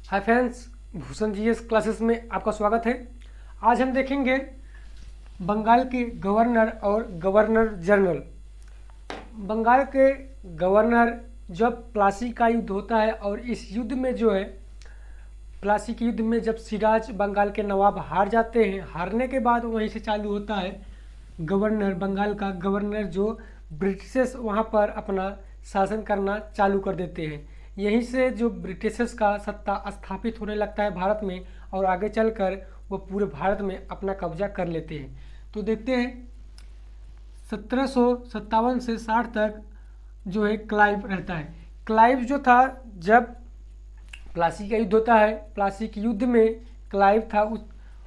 Hi friends, Bhushan GS classes में आपका स्वागत है। आज हम देखेंगे बंगाल के गवर्नर और गवर्नर जनरल। बंगाल के गवर्नर, जब प्लासी का युद्ध होता है और इस युद्ध में जो है प्लासी के युद्ध में जब सिराज बंगाल के नवाब हार जाते हैं, हारने के बाद वहीं से चालू होता है गवर्नर, बंगाल का गवर्नर, जो ब्रिटिशर्स वहाँ पर अपना शासन करना चालू कर देते हैं। यहीं से जो ब्रिटिशर्स का सत्ता स्थापित होने लगता है भारत में, और आगे चलकर वो पूरे भारत में अपना कब्जा कर लेते हैं। तो देखते हैं 1757 से 60 तक जो है क्लाइव रहता है। क्लाइव जो था, जब प्लासी का युद्ध होता है, प्लासी के युद्ध में क्लाइव था,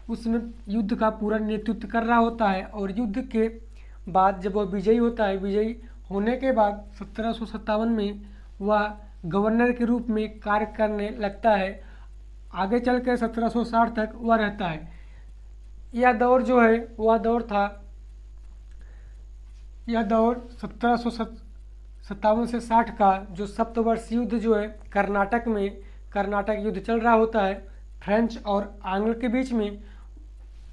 उसने युद्ध का पूरा नेतृत्व कर रहा होता है। और युद्ध के बाद जब वह विजयी होता है, विजयी होने के बाद 1757 में वह गवर्नर के रूप में कार्य करने लगता है। आगे चलकर 1760 तक वह रहता है। यह दौर जो है वह दौर था, यह दौर 1757 से 60 का जो सप्तवर्षीय युद्ध जो है कर्नाटक युद्ध चल रहा होता है फ्रेंच और आंग्ल के बीच में।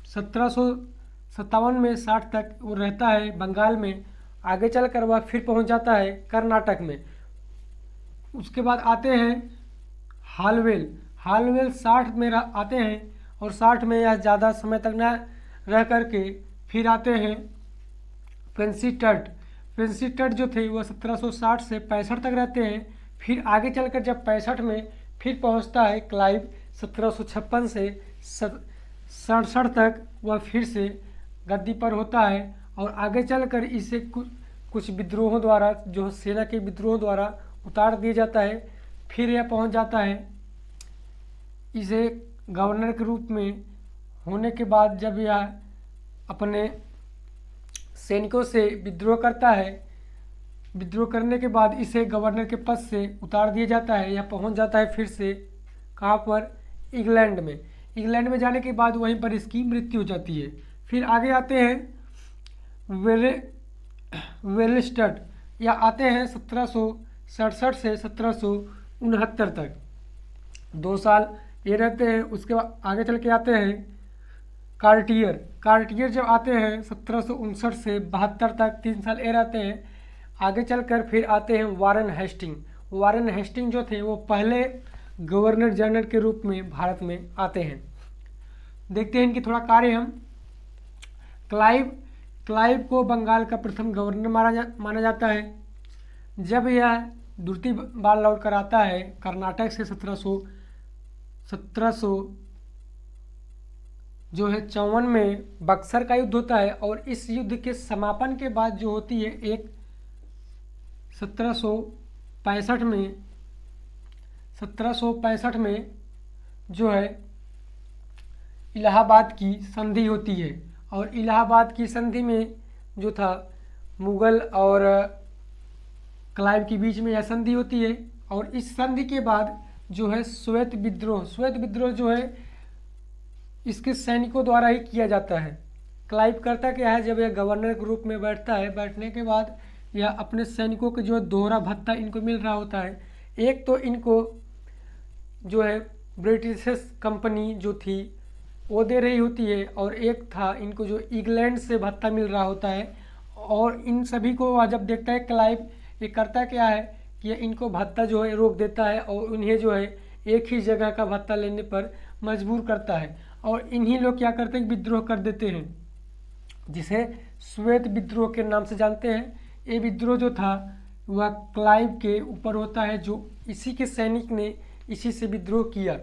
1757 में 60 तक वो रहता है बंगाल में। आगे चलकर वह फिर पहुंच जाता है कर्नाटक में। उसके बाद आते हैं हालवेल 60 में आते हैं, और 60 में यह ज़्यादा समय तक न रह करके फिर आते हैं फेंसीटट जो थे वह 1760 से 65 तक रहते हैं। फिर आगे चलकर जब 65 में फिर पहुंचता है क्लाइव, 1756 से 67 तक वह फिर से गद्दी पर होता है। और आगे चलकर इसे कुछ विद्रोहों द्वारा, जो सेना के विद्रोहों द्वारा उतार दिया जाता है। फिर यह पहुंच जाता है, इसे गवर्नर के रूप में होने के बाद जब यह अपने सैनिकों से विद्रोह करता है, विद्रोह करने के बाद इसे गवर्नर के पद से उतार दिया जाता है। यह पहुंच जाता है फिर से कहाँ पर, इंग्लैंड में जाने के बाद वहीं पर इसकी मृत्यु हो जाती है। फिर आगे आते हैं वेलिस्टड, या आते हैं 1767 से 1769 तक, 2 साल ये रहते हैं। उसके बाद आगे चल के आते हैं कार्टियर जब आते हैं 1759 से 72 तक, 3 साल ये रहते हैं। आगे चलकर फिर आते हैं वारेन हेस्टिंग जो थे वो पहले गवर्नर जनरल के रूप में भारत में आते हैं। देखते हैं इनकी थोड़ा कार्य हम। क्लाइव को बंगाल का प्रथम गवर्नर माना जाता है। जब यह दूसरी बार लौट कर आता है कर्नाटक से 1700 जो है 54 में बक्सर का युद्ध होता है। और इस युद्ध के समापन के बाद जो होती है एक 1765 में जो है इलाहाबाद की संधि होती है। और इलाहाबाद की संधि में जो था मुगल और क्लाइव के बीच में यह संधि होती है। और इस संधि के बाद जो है श्वेत विद्रोह जो है इसके सैनिकों द्वारा ही किया जाता है। क्लाइव करता क्या है, जब यह गवर्नर के रूप में बैठता है, बैठने के बाद यह अपने सैनिकों के जो दोहरा भत्ता इनको मिल रहा होता है। एक तो इनको जो है ब्रिटिश कंपनी जो थी वो दे रही होती है, और एक था इनको जो इंग्लैंड से भत्ता मिल रहा होता है। और इन सभी को वह जब देखता है क्लाइव, ये करता क्या है कि इनको भत्ता जो है रोक देता है, और उन्हें जो है एक ही जगह का भत्ता लेने पर मजबूर करता है। और इन्हीं लोग क्या करते हैं, विद्रोह कर देते हैं, जिसे श्वेत विद्रोह के नाम से जानते हैं। ये विद्रोह जो था वह क्लाइव के ऊपर होता है, जो इसी के सैनिक ने इसी से विद्रोह किया।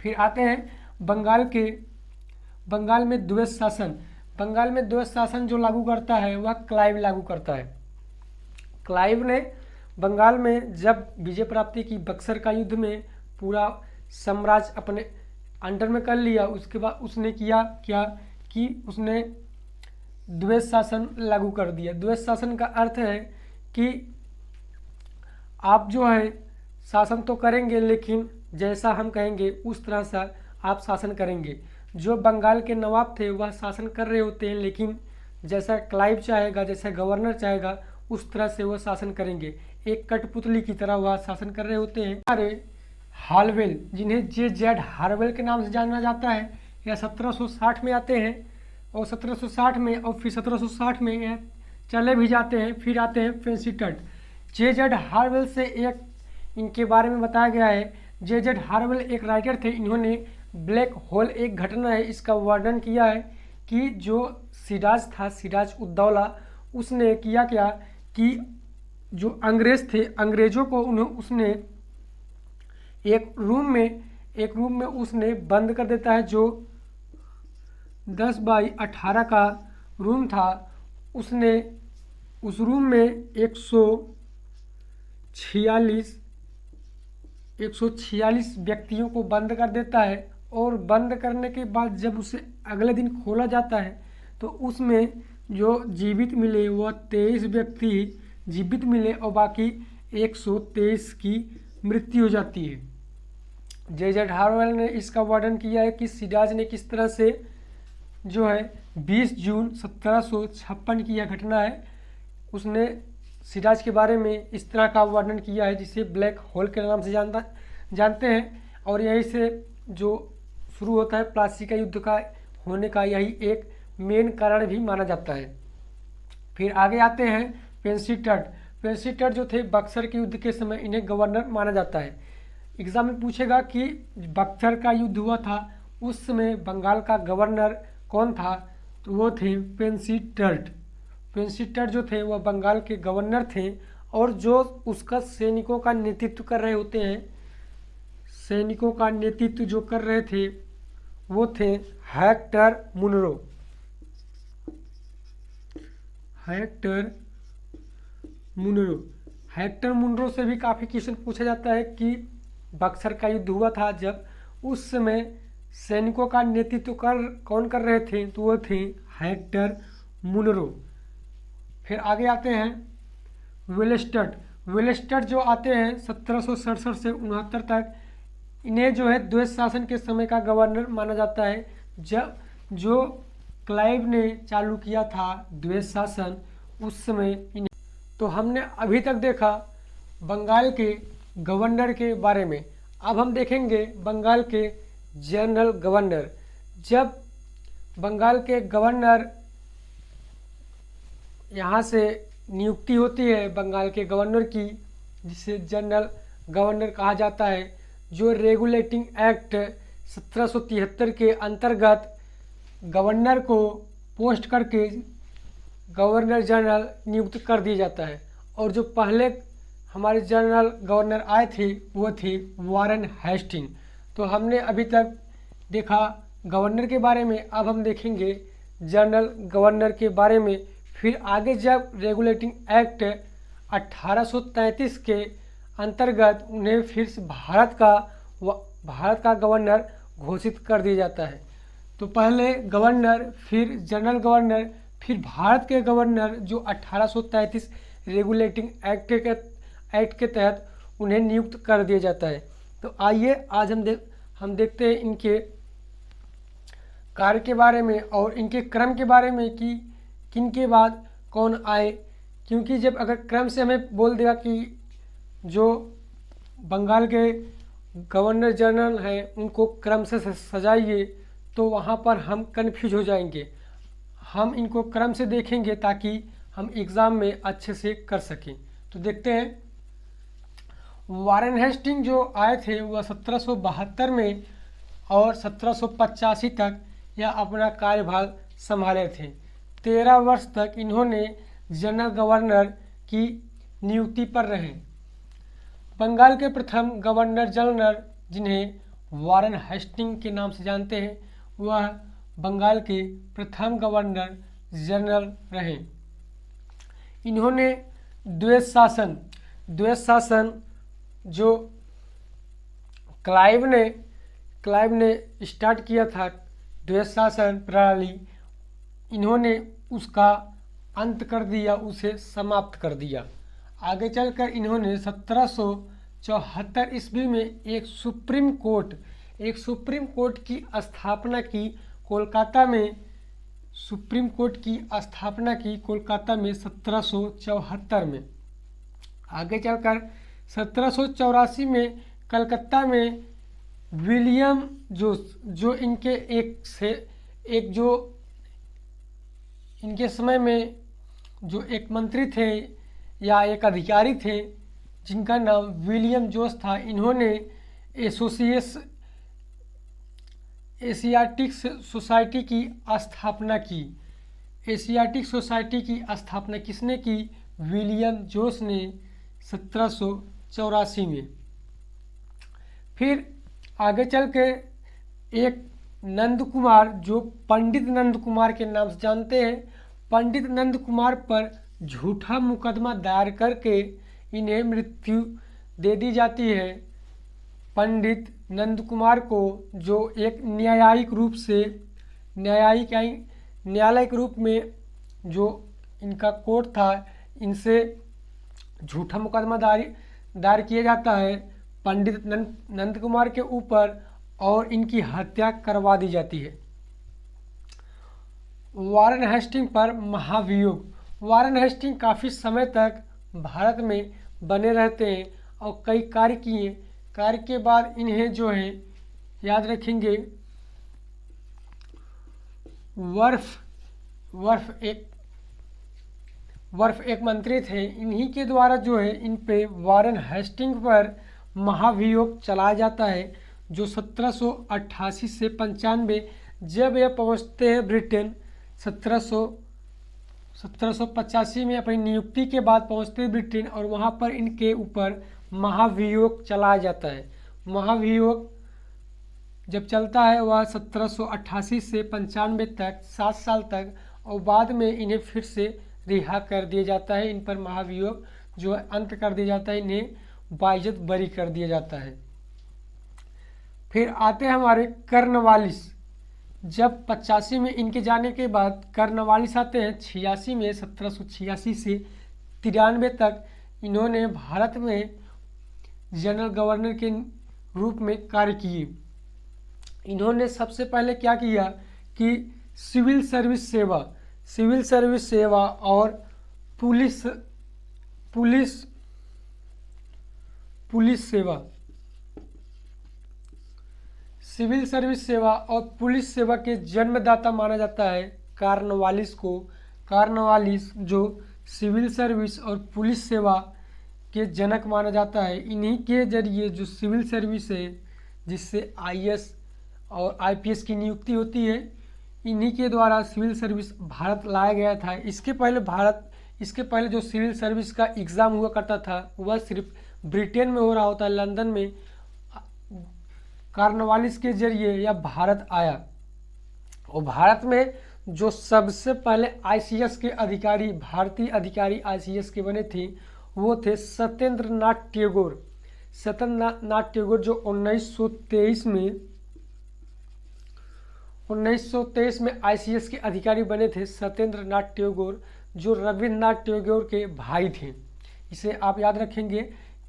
फिर आते हैं बंगाल में द्वैत शासन जो लागू करता है वह क्लाइव लागू करता है। क्लाइव ने बंगाल में जब विजय प्राप्ति की, बक्सर का युद्ध में पूरा साम्राज्य अपने अंडर में कर लिया, उसके बाद उसने किया क्या कि उसने द्वैत शासन लागू कर दिया। द्वैत शासन का अर्थ है कि आप जो है शासन तो करेंगे, लेकिन जैसा हम कहेंगे उस तरह से आप शासन करेंगे। जो बंगाल के नवाब थे वह शासन कर रहे होते हैं, लेकिन जैसा क्लाइव चाहेगा, जैसा गवर्नर चाहेगा, उस तरह से वह शासन करेंगे। एक कठपुतली की तरह वह शासन कर रहे होते हैं। हार्वेल, जिन्हें जे.जेड हार्वेल के नाम से जाना जाता है, यह 1760 में आते हैं और 1760 में और फिर 1760 में यह चले भी जाते हैं। फिर आते हैं फेंसिटट। जे.जेड हार्वेल से एक इनके बारे में बताया गया है। जे.जेड हार्वेल एक राइटर थे। इन्होंने ब्लैक होल एक घटना है इसका वर्णन किया है कि जो सिराज था, सिराज उद दौला, उसने किया क्या कि जो अंग्रेज थे, अंग्रेजों को उसने एक रूम में उसने बंद कर देता है। जो 10 बाई 18 का रूम था, उसने उस रूम में 146 व्यक्तियों को बंद कर देता है और बंद करने के बाद जब उसे अगले दिन खोला जाता है तो उसमें जो जीवित मिले वह 23 व्यक्ति जीवित मिले और बाकी 123 की मृत्यु हो जाती है। जे.जेड हार्वेल ने इसका वर्णन किया है कि सिराज ने किस तरह से जो है 20 जून 1756 की यह घटना है, उसने सिराज के बारे में इस तरह का वर्णन किया है जिसे ब्लैक होल के नाम से जानते हैं। और यहीं से जो शुरू होता है प्लासी का युद्ध का होने का, यही एक मेन कारण भी माना जाता है। फिर आगे आते हैं पेंसीटट। पेंसीटट जो थे बक्सर के युद्ध के समय इन्हें गवर्नर माना जाता है। एग्जाम में पूछेगा कि बक्सर का युद्ध हुआ था उस समय बंगाल का गवर्नर कौन था, तो वो थे पेंसीटट। पेंसीटट जो थे वह बंगाल के गवर्नर थे और जो उसका सैनिकों का नेतृत्व कर रहे होते हैं, सैनिकों का नेतृत्व जो कर रहे थे वो थे हेक्टर मुनरो। हेक्टर मुनरो से भी काफ़ी क्वेश्चन पूछा जाता है कि बक्सर का युद्ध हुआ था जब, उस समय सैनिकों का नेतृत्व कौन कर रहे थे, तो वो थे हेक्टर मुनरो। फिर आगे आते हैं वेलेस्टट। वेलेस्टट जो आते हैं 1767 से 69 तक, इन्हें जो है द्वैत शासन के समय का गवर्नर माना जाता है। जब जो क्लाइव ने चालू किया था द्वैत शासन उस समय इन्हें। तो हमने अभी तक देखा बंगाल के गवर्नर के बारे में। अब हम देखेंगे बंगाल के जनरल गवर्नर। जब बंगाल के गवर्नर यहाँ से नियुक्ति होती है बंगाल के गवर्नर की, जिसे जनरल गवर्नर कहा जाता है, जो रेगुलेटिंग एक्ट 1773 के अंतर्गत गवर्नर को पोस्ट करके गवर्नर जनरल नियुक्त कर दिया जाता है। और जो पहले हमारे जनरल गवर्नर आए थे वो थे वारेन हेस्टिंग। तो हमने अभी तक देखा गवर्नर के बारे में, अब हम देखेंगे जनरल गवर्नर के बारे में। फिर आगे जब रेगुलेटिंग एक्ट 1833 के अंतर्गत उन्हें फिर से भारत का गवर्नर घोषित कर दिया जाता है। तो पहले गवर्नर, फिर जनरल गवर्नर, फिर भारत के गवर्नर, जो 1833 रेगुलेटिंग एक्ट के तहत उन्हें नियुक्त कर दिया जाता है। तो आइए आज हम देखते हैं इनके कार्य के बारे में और इनके क्रम के बारे में कि किन के बाद कौन आए। क्योंकि जब अगर क्रम से हमें बोल देगा कि जो बंगाल के गवर्नर जनरल हैं उनको क्रम से सजाइए, तो वहाँ पर हम कन्फ्यूज हो जाएंगे। हम इनको क्रम से देखेंगे ताकि हम एग्ज़ाम में अच्छे से कर सकें। तो देखते हैं वारेन हेस्टिंग जो आए थे वह 1772 में और 1785 तक यह अपना कार्यभार संभाले थे। 13 वर्ष तक इन्होंने जनरल गवर्नर की नियुक्ति पर रहे। बंगाल के प्रथम गवर्नर जनरल, जिन्हें वारेन हेस्टिंग के नाम से जानते हैं, वह बंगाल के प्रथम गवर्नर जनरल रहे। इन्होंने द्वैत शासन जो क्लाइव ने स्टार्ट किया था, द्वैत शासन प्रणाली, इन्होंने उसका अंत कर दिया, उसे समाप्त कर दिया। आगे चलकर इन्होंने 1774 ईस्वी में एक सुप्रीम कोर्ट की स्थापना की कोलकाता में। सुप्रीम कोर्ट की स्थापना की कोलकाता में 1774 में। आगे चलकर 1784 में कलकत्ता में विलियम जोस, जो इनके एक जो इनके समय में जो एक मंत्री थे या एक अधिकारी थे जिनका नाम विलियम जोस था, इन्होंने एशियाटिक सोसाइटी की स्थापना की। एशियाटिक सोसाइटी की स्थापना किसने की? विलियम जोस ने 1784 में। फिर आगे चल के एक नंद कुमार, जो पंडित नंद कुमार के नाम से जानते हैं, पंडित नंद कुमार पर झूठा मुकदमा दायर करके इन्हें मृत्यु दे दी जाती है। पंडित नंद कुमार को, जो एक न्यायिक रूप में जो इनका कोर्ट था, इनसे झूठा मुकदमा दायर किया जाता है पंडित नंद कुमार के ऊपर और इनकी हत्या करवा दी जाती है। वारेन हेस्टिंग पर महाभियोग। वारेन हेस्टिंग काफ़ी समय तक भारत में बने रहते हैं और कई कार्य किए। कार्य के बाद इन्हें जो है याद रखेंगे, वर्फ एक मंत्री थे, इन्हीं के द्वारा जो है इन पे वारेन हेस्टिंग पर महाभियोग चलाया जाता है, जो 1788 से 95 जब यह पहुंचते हैं ब्रिटेन। 1785 में अपनी नियुक्ति के बाद पहुंचते हैं ब्रिटेन और वहां पर इनके ऊपर महाभियोग चलाया जाता है। महाभियोग जब चलता है वह 1788 से 95 तक, 7 साल तक, और बाद में इन्हें फिर से रिहा कर दिया जाता है। इन पर महाभियोग जो अंत कर दिया जाता है, इन्हें बाइज्जत बरी कर दिया जाता है। फिर आते हैं हमारे कर्नवालिस। जब 85 में इनके जाने के बाद कर्नवालिस आते हैं 86 में, 1786 से 93 तक इन्होंने भारत में जनरल गवर्नर के रूप में कार्य किए। इन्होंने सबसे पहले क्या किया कि सिविल सर्विस सेवा और पुलिस सेवा, सिविल सर्विस सेवा और पुलिस सेवा के जन्मदाता माना जाता है कॉर्नवालिस को। कॉर्नवालिस जो सिविल सर्विस और पुलिस सेवा के जनक माना जाता है। इन्हीं के जरिए जो सिविल सर्विस है, जिससे IAS और IPS की नियुक्ति होती है, इन्हीं के द्वारा सिविल सर्विस भारत लाया गया था। इसके पहले जो सिविल सर्विस का एग्ज़ाम हुआ करता था वह सिर्फ ब्रिटेन में हो रहा होता है, लंदन में। कॉर्नवालिस के जरिए यह भारत आया और भारत में जो सबसे पहले ICS के अधिकारी, भारतीय अधिकारी ICS के बने थे, वो थे सत्येंद्र नाथ टैगोर। सत्येंद्र नाथ टैगोर जो 1923 में ICS के अधिकारी बने थे। सत्येंद्र नाथ टैगोर जो रविन्द्रनाथ टैगोर के भाई थे। इसे आप याद रखेंगे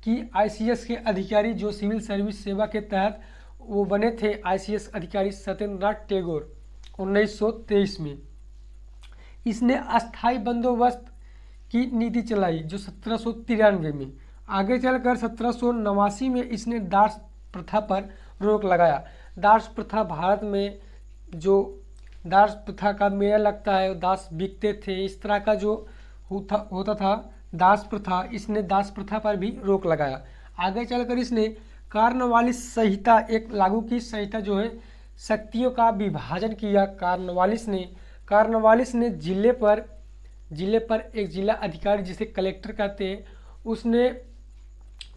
कि ICS के अधिकारी जो सिविल सर्विस सेवा के तहत वो बने थे ICS अधिकारी सत्येंद्र नाथ टैगोर 1923 में। इसने अस्थाई बंदोबस्त की नीति चलाई जो 1793 में। आगे चलकर 1789 में इसने दास प्रथा पर रोक लगाया। दास प्रथा भारत में जो दास प्रथा का मेला लगता है, दास बिकते थे, इस तरह का जो होता था दास प्रथा, इसने दास प्रथा पर भी रोक लगाया। आगे चलकर इसने कॉर्नवालिस संहिता एक लागू की। संहिता जो है शक्तियों का विभाजन किया कॉर्नवालिस ने जिले पर एक जिला अधिकारी जिसे कलेक्टर कहते हैं, उसने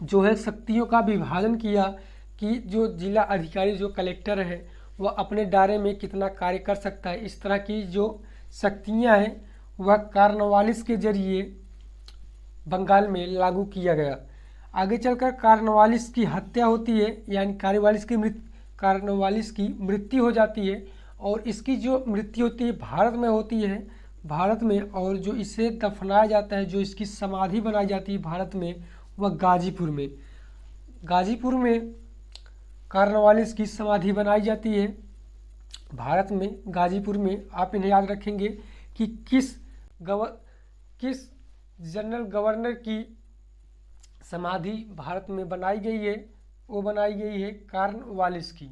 जो है शक्तियों का विभाजन किया कि जो जिला अधिकारी जो कलेक्टर है वह अपने दायरे में कितना कार्य कर सकता है। इस तरह की जो शक्तियां हैं वह कॉर्नवालिस के जरिए बंगाल में लागू किया गया। आगे चलकर कॉर्नवालिस की हत्या होती है, यानी कॉर्नवालिस की मृत्यु हो जाती है और इसकी जो मृत्यु होती है भारत में होती है, भारत में। और जो इसे दफनाया जाता है, जो इसकी समाधि बनाई जाती है भारत में, वह गाजीपुर में कॉर्नवालिस की समाधि बनाई जाती है भारत में, गाजीपुर में। आप इन्हें याद रखेंगे कि किस जनरल गवर्नर की समाधि भारत में बनाई गई है, वो बनाई गई है कॉर्नवालिस की।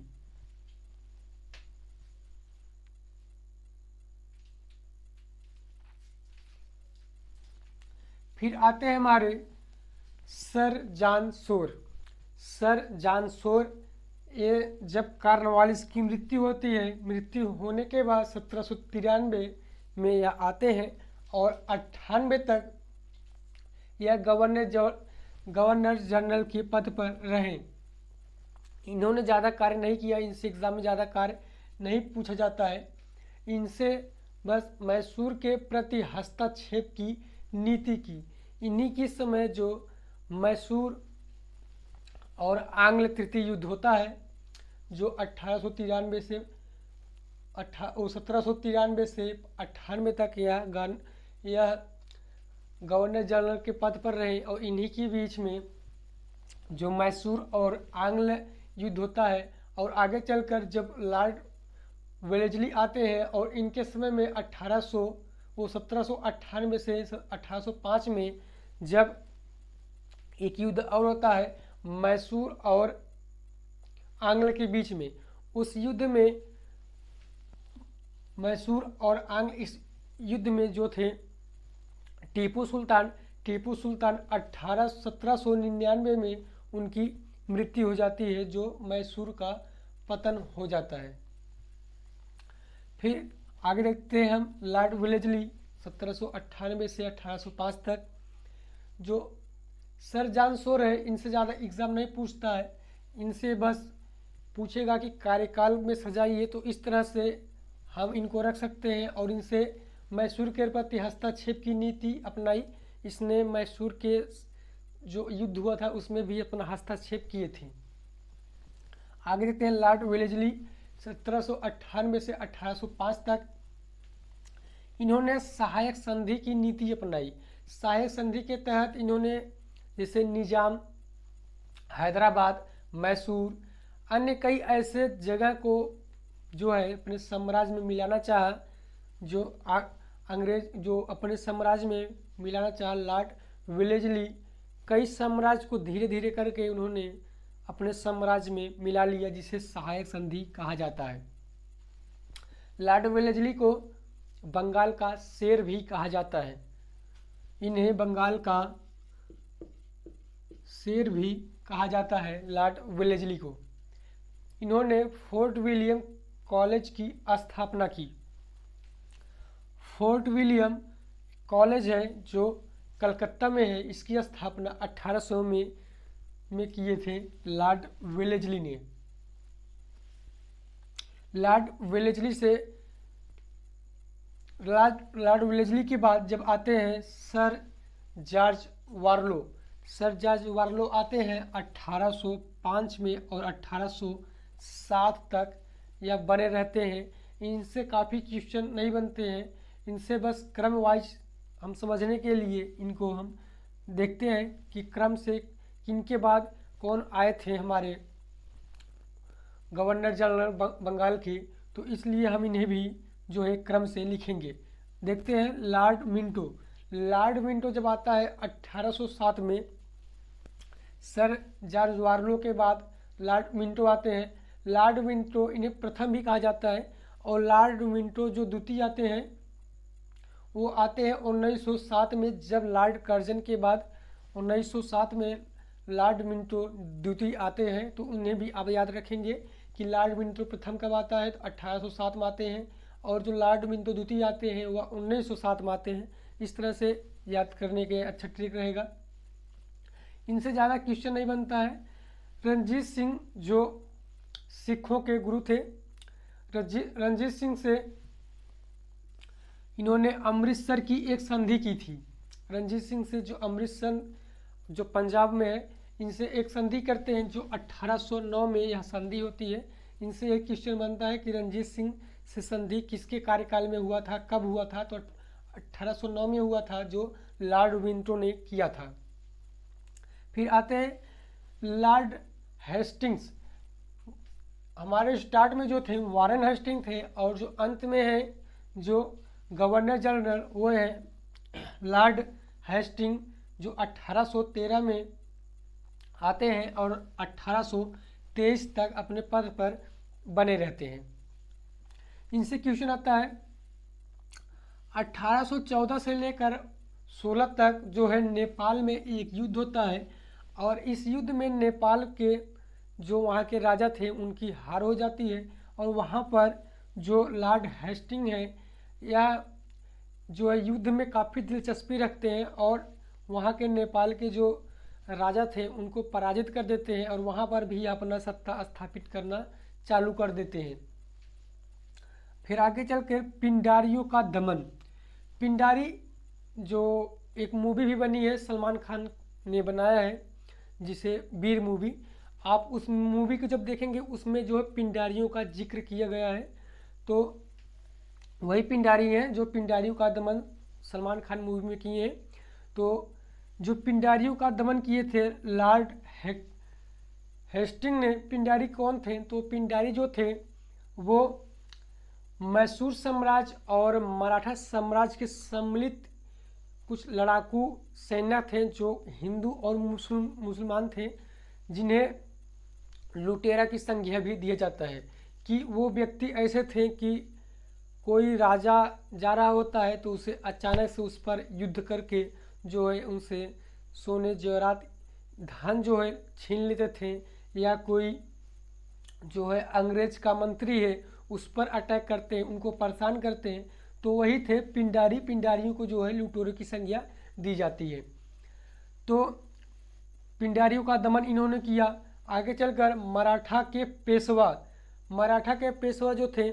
फिर आते हैं हमारे sir John Shore. Sir John Shore, ये जब कॉर्नवालिस की मृत्यु होती है, मृत्यु होने के बाद 1793 में यह आते हैं और 98 तक यह गवर्नर जनरल के पद पर रहे। इन्होंने ज़्यादा कार्य नहीं किया, इनसे एग्जाम में ज़्यादा कार्य नहीं पूछा जाता है। इनसे बस मैसूर के प्रति हस्तक्षेप की नीति की। इन्हीं के समय जो मैसूर और आंग्ल तृतीय युद्ध होता है, जो 1793 से 98 तक यह गवर्नर जनरल के पद पर रहे। और इन्हीं के बीच में जो मैसूर और आंग्ल युद्ध होता है, और आगे चलकर जब लॉर्ड वेलेस्ली आते हैं और इनके समय में 1798 से 1805 में जब एक युद्ध और होता है मैसूर और आंग्ल के बीच में। उस युद्ध में मैसूर और आंग्ल इस युद्ध में जो थे टीपू सुल्तान 1799 में उनकी मृत्यु हो जाती है, जो मैसूर का पतन हो जाता है। फिर आगे देखते हैं हम लॉर्ड वेलेस्ली 1798 से 1805 तक। जो सर जॉन शोर है, इनसे ज़्यादा एग्ज़ाम नहीं पूछता है, इनसे बस पूछेगा कि कार्यकाल में सजाइए, तो इस तरह से हम इनको रख सकते हैं। और इनसे मैसूर के प्रति हस्तक्षेप की नीति अपनाई। इसने मैसूर के जो युद्ध हुआ था उसमें भी अपना हस्तक्षेप किए थे। आगे देखते हैं लॉर्ड वेलेस्ली 1798 से 1805 तक। इन्होंने सहायक संधि की नीति अपनाई। सहायक संधि के तहत इन्होंने जैसे निजाम, हैदराबाद, मैसूर, अन्य कई ऐसे जगह को जो है अपने साम्राज्य में मिलाना चाहा, जो अंग्रेज जो अपने साम्राज्य में मिलाना चाहा। लॉर्ड वेलेस्ली कई साम्राज्य को धीरे धीरे करके उन्होंने अपने साम्राज्य में मिला लिया, जिसे सहायक संधि कहा जाता है। लॉर्ड वेलेस्ली को बंगाल का शेर भी कहा जाता है। इन्हें बंगाल का शेर भी कहा जाता है लॉर्ड वेलेस्ली को। इन्होंने फोर्ट विलियम कॉलेज की स्थापना की। फोर्ट विलियम कॉलेज है जो कलकत्ता में है, इसकी स्थापना 1800 में किए थे लॉर्ड वेलेस्ली ने। लॉर्ड वेलेस्ली के बाद जब आते हैं सर जॉर्ज वार्लो। सर जॉर्ज वार्लो आते हैं 1805 में और 1807 तक यह बने रहते हैं। इनसे काफ़ी क्वेश्चन नहीं बनते हैं, इनसे बस क्रम वाइज हम समझने के लिए इनको हम देखते हैं कि क्रम से किनके बाद कौन आए थे हमारे गवर्नर जनरल बंगाल के, तो इसलिए हम इन्हें भी जो है क्रम से लिखेंगे। देखते हैं लॉर्ड मिंटो। लॉर्ड मिंटो जब आता है 1807 में, सर जॉर्ज वार्लो के बाद लॉर्ड मिंटो आते हैं। लॉर्ड मिंटो इन्हें प्रथम भी कहा जाता है, और लॉर्ड मिंटो जो द्वितीय आते हैं वो आते हैं 1907 में। जब लॉर्ड कर्जन के बाद 1907 में लॉर्ड मिंटो द्वितीय आते हैं, तो उन्हें भी आप याद रखेंगे कि लॉर्ड मिंटो प्रथम कब आता है, तो 1807 में आते हैं, और जो लॉर्ड मिंटो द्वितीय आते हैं वह 1907 में आते हैं। इस तरह से याद करने के अच्छा ट्रिक रहेगा। इनसे ज़्यादा क्वेश्चन नहीं बनता है। रणजीत सिंह जो सिखों के गुरु थे, रणजीत सिंह से इन्होंने अमृतसर की एक संधि की थी। रणजीत सिंह से जो अमृतसर जो पंजाब में है, इनसे एक संधि करते हैं जो 1809 में यह संधि होती है। इनसे एक क्वेश्चन बनता है कि रणजीत सिंह से संधि किसके कार्यकाल में हुआ था, कब हुआ था, तो 1809 में हुआ था, जो लॉर्ड मिंटो ने किया था। फिर आते हैं लॉर्ड हेस्टिंग्स। हमारे स्टार्ट में जो थे वारेन हेस्टिंग थे, और जो अंत में है जो गवर्नर जनरल वो है लॉर्ड हेस्टिंग, जो 1813 में आते हैं और 1823 तक अपने पद पर बने रहते हैं। इनसे क्वेश्चन आता है 1814 से लेकर 16 तक जो है नेपाल में एक युद्ध होता है और इस युद्ध में नेपाल के जो वहाँ के राजा थे उनकी हार हो जाती है और वहाँ पर जो लॉर्ड हेस्टिंग है या जो है युद्ध में काफ़ी दिलचस्पी रखते हैं और वहाँ के नेपाल के जो राजा थे उनको पराजित कर देते हैं और वहाँ पर भी अपना सत्ता स्थापित करना चालू कर देते हैं। फिर आगे चल कर पिंडारियों का दमन। पिंडारी जो एक मूवी भी बनी है, सलमान खान ने बनाया है जिसे वीर मूवी, आप उस मूवी को जब देखेंगे उसमें जो है पिंडारियों का जिक्र किया गया है। तो वही पिंडारी हैं जो पिंडारियों का दमन सलमान खान मूवी में किए हैं। तो जो पिंडारियों का दमन किए थे लॉर्ड हेस्टिंग ने, पिंडारी कौन थे? तो पिंडारी जो थे वो मैसूर साम्राज्य और मराठा साम्राज्य के सम्मिलित कुछ लड़ाकू सेना थे जो हिंदू और मुसलमान थे, जिन्हें लुटेरा की संज्ञा भी दिया जाता है कि वो व्यक्ति ऐसे थे कि कोई राजा जा रहा होता है तो उसे अचानक से उस पर युद्ध करके जो है उनसे सोने जेवरात धन जो है छीन लेते थे, या कोई जो है अंग्रेज का मंत्री है उस पर अटैक करते हैं, उनको परेशान करते हैं। तो वही थे पिंडारी। पिंडारियों को जो है लुटेरों की संज्ञा दी जाती है। तो पिंडारियों का दमन इन्होंने किया। आगे चलकर मराठा के पेशवा जो थे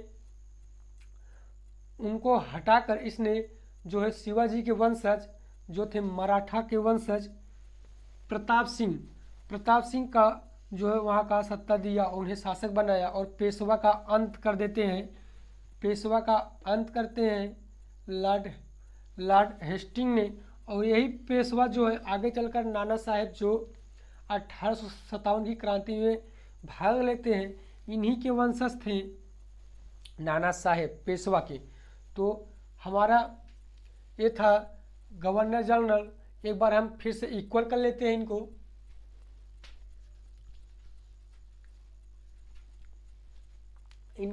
उनको हटाकर इसने जो है शिवाजी के वंशज जो थे मराठा के वंशज प्रताप सिंह का जो है वहाँ का सत्ता दिया, उन्हें शासक बनाया और पेशवा का अंत कर देते हैं। पेशवा का अंत करते हैं लॉर्ड हेस्टिंग ने। और यही पेशवा जो है आगे चलकर नाना साहेब जो 1857 की क्रांति में भाग लेते हैं, इन्हीं के वंशज थे नाना साहेब पेशवा के। तो हमारा ये था गवर्नर जनरल। एक बार हम फिर से इक्वल कर लेते हैं इनको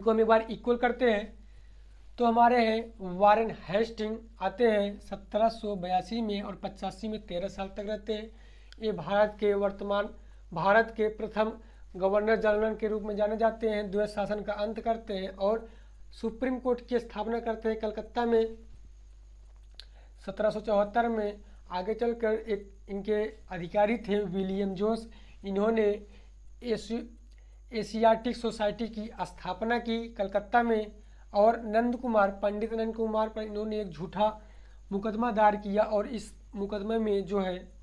हम एक बार इक्वल करते हैं। तो हमारे हैं वारेन हेस्टिंग आते हैं 1782 में और 85 में 13 साल तक रहते हैं। ये भारत के प्रथम गवर्नर जनरल के रूप में जाने जाते हैं। द्वैत शासन का अंत करते हैं और सुप्रीम कोर्ट की स्थापना करते हैं कलकत्ता में 1774 में। आगे चलकर एक इनके अधिकारी थे विलियम जोस, इन्होंने एशियाटिक सोसाइटी की स्थापना की कलकत्ता में। और पंडित नंद कुमार पर इन्होंने एक झूठा मुकदमा दायर किया और इस मुकदमे में जो है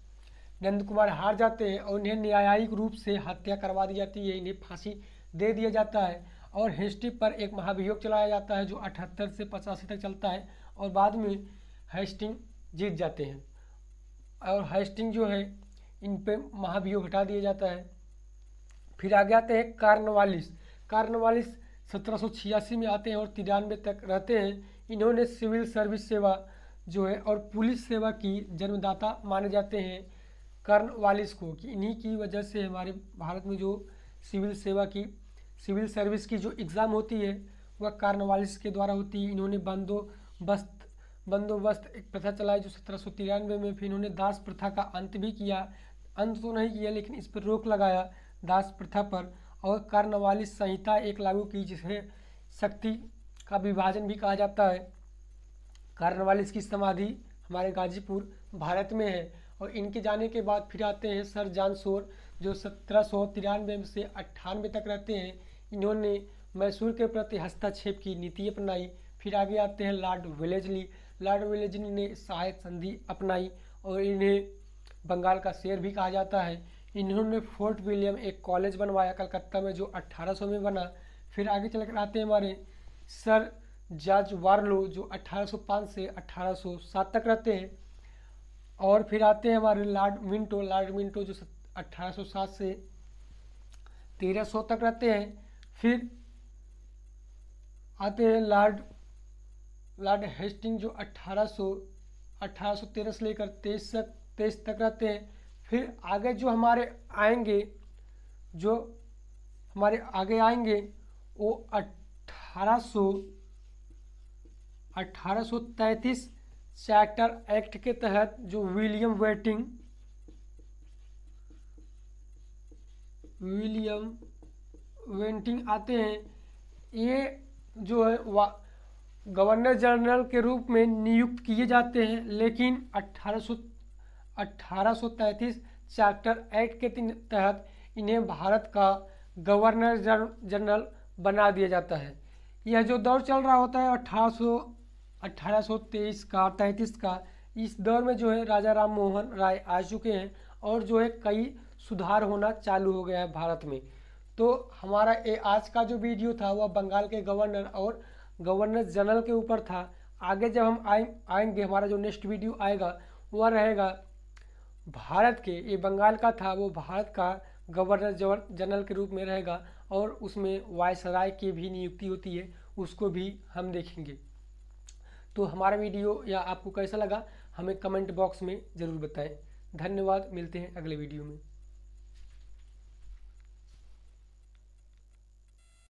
नंद कुमार हार जाते हैं और इन्हें न्यायिक रूप से हत्या करवा दी जाती है, इन्हें फांसी दे दिया जाता है और हेस्टिंग पर एक महाभियोग चलाया जाता है जो 78 से 85 तक चलता है और बाद में हेस्टिंग जीत जाते हैं और हेस्टिंग जो है इन पे महाभियोग हटा दिया जाता है। फिर आगे आते हैं कार्नवालिस 1786 में आते हैं और 93 तक रहते हैं। इन्होंने सिविल सर्विस सेवा जो है और पुलिस सेवा की जन्मदाता माने जाते हैं कार्नवालिस को, कि इन्हीं की वजह से हमारे भारत में जो सिविल सर्विस की जो एग्ज़ाम होती है वह कार्नवालिस के द्वारा होती है। इन्होंने बंदोबस्त एक प्रथा चलाई जो 1793 में। फिर इन्होंने दास प्रथा का अंत भी किया, अंत तो नहीं किया लेकिन इस पर रोक लगाया दास प्रथा पर। और कार्नवालिस संहिता एक लागू की जिसे शक्ति का विभाजन भी कहा जाता है। कार्नवालिस की समाधि हमारे गाजीपुर भारत में है। और इनके जाने के बाद फिर आते हैं सर जॉन शोर जो 1793 से 98 तक रहते हैं। इन्होंने मैसूर के प्रति हस्तक्षेप की नीति अपनाई। फिर आगे आते हैं लॉर्ड वेलेस्ली ने सहायक संधि अपनाई और इन्हें बंगाल का शेर भी कहा जाता है। इन्होंने फोर्ट विलियम एक कॉलेज बनवाया कलकत्ता में जो 1800 में बना। फिर आगे चल कर आते हैं हमारे सर जॉर्ज वारलो जो 1805 से 1807 तक रहते हैं। और फिर आते हैं हमारे लॉर्ड मिंटो जो 1807 से 1300 तक रहते हैं। फिर आते हैं लॉर्ड हेस्टिंग जो 1813 से लेकर 23 तक रहते हैं। फिर आगे जो हमारे आएंगे, जो हमारे आगे आएंगे वो 1833 चार्टर एक्ट के तहत जो विलियम वेंटिंग आते हैं, ये जो है गवर्नर जनरल के रूप में नियुक्त किए जाते हैं। लेकिन 1833 चार्टर एक्ट के तहत इन्हें भारत का गवर्नर जनरल बना दिया जाता है। यह जो दौर चल रहा होता है 1823 का 33 का, इस दौर में जो है राजा राम मोहन राय आ चुके हैं और जो है कई सुधार होना चालू हो गया है भारत में। तो हमारा ये आज का जो वीडियो था वह बंगाल के गवर्नर और गवर्नर जनरल के ऊपर था। आगे जब हम आएंगे, हमारा जो नेक्स्ट वीडियो आएगा वह रहेगा भारत के, ये बंगाल का था, वो भारत का गवर्नर जनरल के रूप में रहेगा और उसमें वायसराय की भी नियुक्ति होती है, उसको भी हम देखेंगे। तो हमारा वीडियो या आपको कैसा लगा हमें कमेंट बॉक्स में ज़रूर बताएं। धन्यवाद, मिलते हैं अगले वीडियो में।